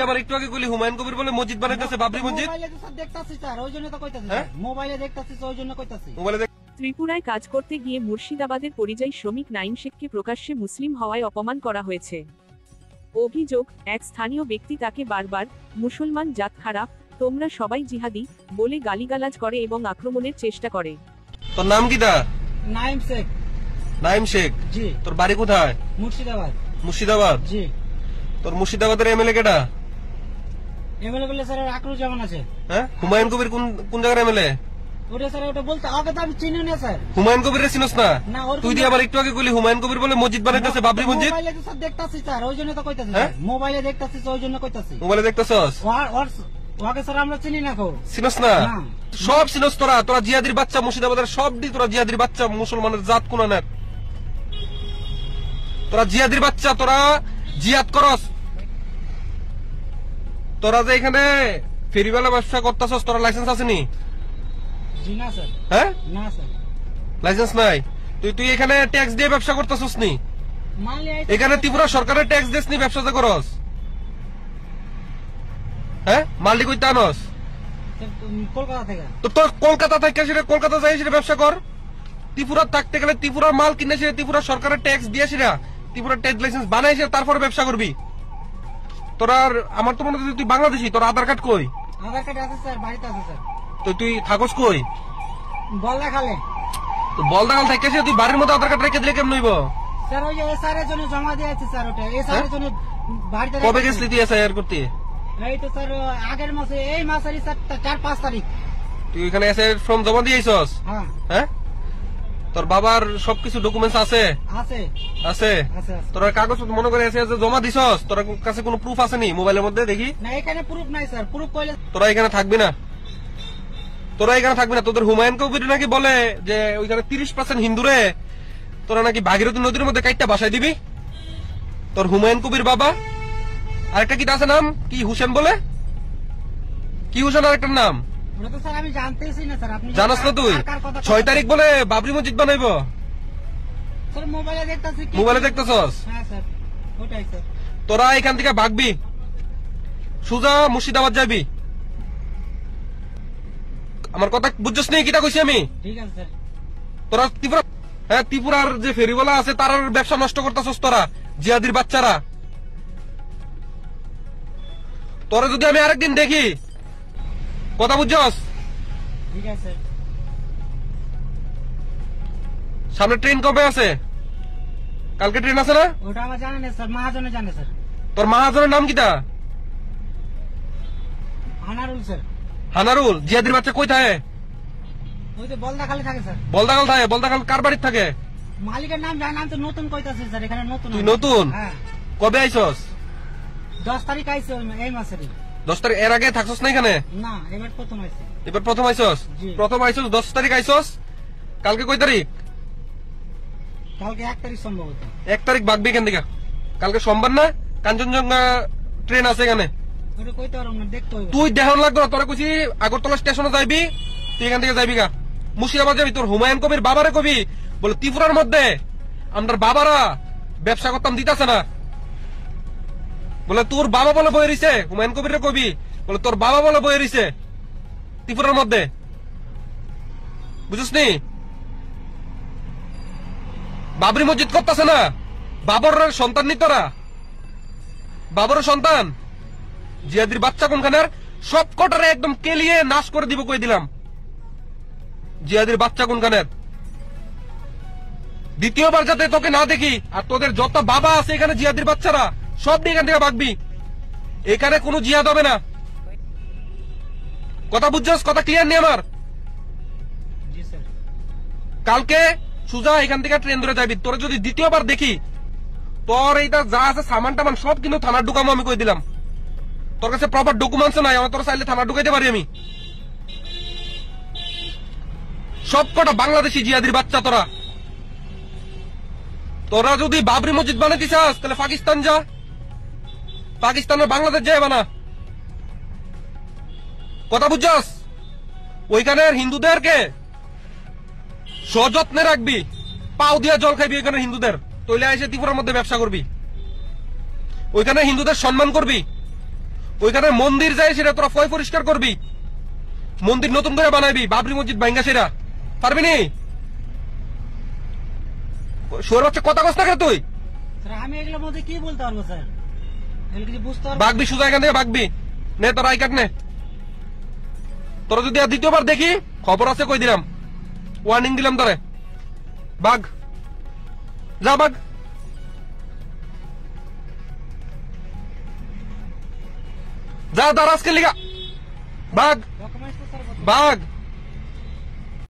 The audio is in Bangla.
আবার একটু আগে কইলি হুমায়ুন কবির বলে মসজিদ বানাইতেছে, বাবরি মসজিদ। মোবাইলে তো স্যার দেখতাছি স্যার, ওই জন্য তো কইতাছি স্যার, মোবাইলে দেখতাছি ওই জন্য কইতাছি। ত্রিপুরায় কাজ করতে গিয়ে মুর্শিদাবাদের পরিযায়ী শ্রমিক নাইম শেখকে প্রকাশ্যে মুসলিম হওয়ায় অপমান করা হয়েছে। অভিযোগ, এক স্থানীয় ব্যক্তি তাকে বারবার মুসলমান জাত খারাপ, তোমরা সবাই জিহাদি বলে গালিগালাজ করে এবং আক্রমণের চেষ্টা করে। তোর নাম কি? দা নাইম শেখ। নাইম শেখ? জি। তোর বাড়ি কোথায়? মুর্শিদাবাদ। মুর্শিদাবাদ? জি। তোর মুর্শিদাবাদের এমএলএ কেডা? এমএলএ বলে স্যার আকরুজ্জামান আছে। হ্যাঁ, হুমায়ুন কবির কোন জায়গার এমএলএ? ওটা স্যার ওটা বলতে আগে তো আমি চিনি না স্যার। হুমায়ুন কবির চিনস না? না, তুই দিয়ে আবার একটু আগে কইলি হুমায়ুন কবির বলে মসজিদ বানাইতেছে, বাবরি মসজিদ। মোবাইলে তো স্যার দেখতাছি স্যার, ওই জন্য তো কইতাছি স্যার, মোবাইলে দেখতাছি ওই জন্য কইতাছি। মোবাইলে দেখতাছস? ওকে স্যার আমরা চিনি না। চিনস না? সব চিনস তোরা। তোরা জিহাদির বাচ্চা, মুর্শিদাবাদের সব দি তোরা জিহাদির বাচ্চা, মুসলমানের জাত কোন না। তোরা জিহাদির বাচ্চা, তোরা জিহাদ করস। তোরা যে এখানে ফেরিওয়ালা ব্যবসা করতেছস, তোরা লাইসেন্স আছে নি? জি না স্যার। হ্যাঁ, না স্যার, লাইসেন্স নাই। তুই এখানে ট্যাক্স দিয়ে ব্যবসা করতেছস নি? এখানে ত্রিপুরা সরকারের ট্যাক্স দিস নি ব্যবসা যে করস? হ্যাঁ, মালডি কইতে আনস? কলকাতা থেকে। তো তোর কলকাতা থেকে সেটা কলকাতা যাই সেটা ব্যবসা কর। ত্রিপুরা থাকতে গেলে ত্রিপুরার মাল কিনে সেটা ত্রিপুরা সরকারের ট্যাক্স দিয়ে সেটা ত্রিপুরা ট্যাক্স লাইসেন্স বানাই সেটা তারপরে ব্যবসা করবি। তোরা আমার তো মনে হয় তুই বাংলাদেশি। তোর আধার কার্ড কই? আধার কার্ড আছে স্যার, বাড়িতে আছে স্যার। তো তুই থাকস কই? বলদা খালে। তো বলদাগাল থেকে সে তুই বাড়ির মধ্যে আধার কার্ড রেখে দিলে কেমন হইব? স্যার ওই যে এসআর এর জন্য জমা দিয়েছে স্যার, ওটা এসআর এর জন্য বাড়িতে। কবে গেছলি তুই এসআইআর করতে? এই তো স্যার আগের মাসে, এই মাসেরই স্যার 4-5 তারিখ। তুই এখানে এসআইআর ফর্ম জমা দিয়েছস? হ্যাঁ। হ্যাঁ, তোর বাবার সবকিছু ডকুমেন্টস আছে? আছে। আছে? তোর কাগজ মনে করে এসআইআর জমা দিছস? তোর কাছে কোনো প্রুফ আছে নি মোবাইলের মধ্যে? দেখি। না, এখানে প্রুফ নাই স্যার, প্রুফ কইলে তোরা এখানে থাকবি না। তোরা এখানে থাকবি না। তোদের হুমায়ুন কবির নাকি বলে যে ওইখানে 30% হিন্দুরে তোরা নাকি ভাগীরথী নদীর মধ্যে কাইটটা বাসায় দিবি। তোর হুমায়ুন কবির বাবা আরেকটা কি আছে নাম কি, হুসেন বলে? কি হুসেন আরেকটার নাম? ওটা তো স্যার আমি জানতেছি না স্যার। আপনি জানাস না? তুই 6 তারিখ বলে বাবরি মসজিদ বানাইব। স্যার মোবাইলে দেখতাছি। মোবাইলে দেখতেছস? হ্যাঁ স্যার, ওটাই স্যার। তোরা এখান থেকে ভাগবি, সুজা মুর্শিদাবাদ যাবি। আমার কথা বুঝছস নি? কিটা কইছি আমি? ঠিক আছে স্যার। তোরা ত্রিপুরা, হ্যাঁ, ত্রিপুরার যে ফেরিওয়ালা আছে তার ব্যবসা নষ্ট করতেছস তোরা, জিহাদির বাচ্চারা। তোরা যদি আমি আরেকদিন দেখি, কথা বুঝছস? ঠিক আছে স্যার। সামনে ট্রেন কবে আছে? কালকে ট্রেন আছে না? ওটা আমার জানা নেই স্যার, মহাজনে জানে স্যার। তোর মহাজনের নাম কিটা? হানারুল স্যার। হানারুল? জিহাদির বাচ্চা কই থাকে? ওই তো বলদা খালি থাকে স্যার। বলদাগাল থাকে? বলদাগাল কার বাড়ির থাকে? মালিকের নাম জানা, আমি তো নতুন কইতাছি স্যার, এখানে নতুন। তুই নতুন? হ্যাঁ। কবে আইছস? 10 তারিখ আইছে এই মাসেরই। 10 তারিখ? এর আগে থাকছস না এখানে? না, এবার প্রথম আইছে। এবার প্রথম আইছস? প্রথম আইছস 10 তারিখ আইছস। কালকে কয় তারিখ? কালকে 1 তারিখ সম্ভবত। 1 তারিখ ভাগবি এখান থেকে। কালকে সোমবার না? কাঞ্চনজঙ্ঘা ট্রেন আছে এখানে। ওটা কইতে পারবো না, দেখতে হবে। তুই দেহন লাগবে। তোরা কইছি আগরতলা স্টেশনে যাইবি, তুই এখান থেকে যাইবি গা মুর্শিদাবাদ যাবি। তোর হুমায়ুন কবির বাবারে কবি বলে ত্রিপুরার মধ্যে আমরা বাবারা ব্যবসা করতাম, দিতাছে না বলে। তোর বাবা বলে বয়ে রইছে। হুমায়ুন কবির কবি বলে তোর বাবা বলে বয়ে রইছে ত্রিপুরার মধ্যে, বুঝছিস নি? বাবরি মসজিদ করতেছে না? বাবর সন্তান নি তোরা? বাবরের সন্তান? জিহাদির বাচ্চা কোনখানের? সব কটারে একদম কেলিয়ে নাশ করে দিব কই দিলাম। জিহাদির বাচ্চা কোনখানের? দ্বিতীয়বার যাতে তোকে না দেখি, আর তোদের যত বাবা আছে এখানে জিহাদির বাচ্চারা সব নিয়ে এখান থেকে ভাগবি। এখানে কোনো জিহাদ হবে না। কথা বুঝছস? কথা ক্লিয়ার নেই আমার? জি স্যার। কালকে সুজা এখান থেকে ট্রেন ধরে যাবি। তোরা যদি দ্বিতীয়বার দেখি, তোর এইটা যা আছে সামান টামান সব কিন্তু থানার ঢুকামো আমি কই দিলাম। তোর কাছে প্রপার ডকুমেন্টস নাই, আমার তোর চাইলে থানা ঢুকাইতে পারি আমি। সব কটা বাংলাদেশি জিহাদির বাচ্চা তোরা। তোরা যদি বাবরি মসজিদ বানাইতে চাস তাহলে পাকিস্তান যা, পাকিস্তানের বাংলাদেশ যায় বানা। কথা বুঝছস? ওইখানের হিন্দুদেরকে সযত্নে রাখবি, পাও দিয়া জল খাইবি ওইখানে হিন্দুদের, তৈলে এসে ত্রিপুরার মধ্যে ব্যবসা করবি। ওইখানে হিন্দুদের সম্মান করবি, ওইখানে মন্দির যায় সেটা তোরা ফয় পরিষ্কার করবি, মন্দির নতুন করে বানাবি, বাবরি মসজিদ ভাঙ্গা সেটা পারবি নি? শুয়ার বাচ্চা কথা কস না কেন তুই? স্যার আমি এগুলোর মধ্যে কি বলতে পারবো স্যার, এগুলো কিছু বুঝতে পারবো? বাগবি সোজা এখান থেকে বাগবি, নে তোর আই কার্ড নে। তোরা যদি আর দ্বিতীয়বার দেখি খবর আছে কই দিলাম, ওয়ার্নিং দিলাম তোরে। বাঘ যা, বাঘ যা, দাঁড়া আজকে লিগা, বাঘ ডকুমেন্টস তো স্যার বাঘ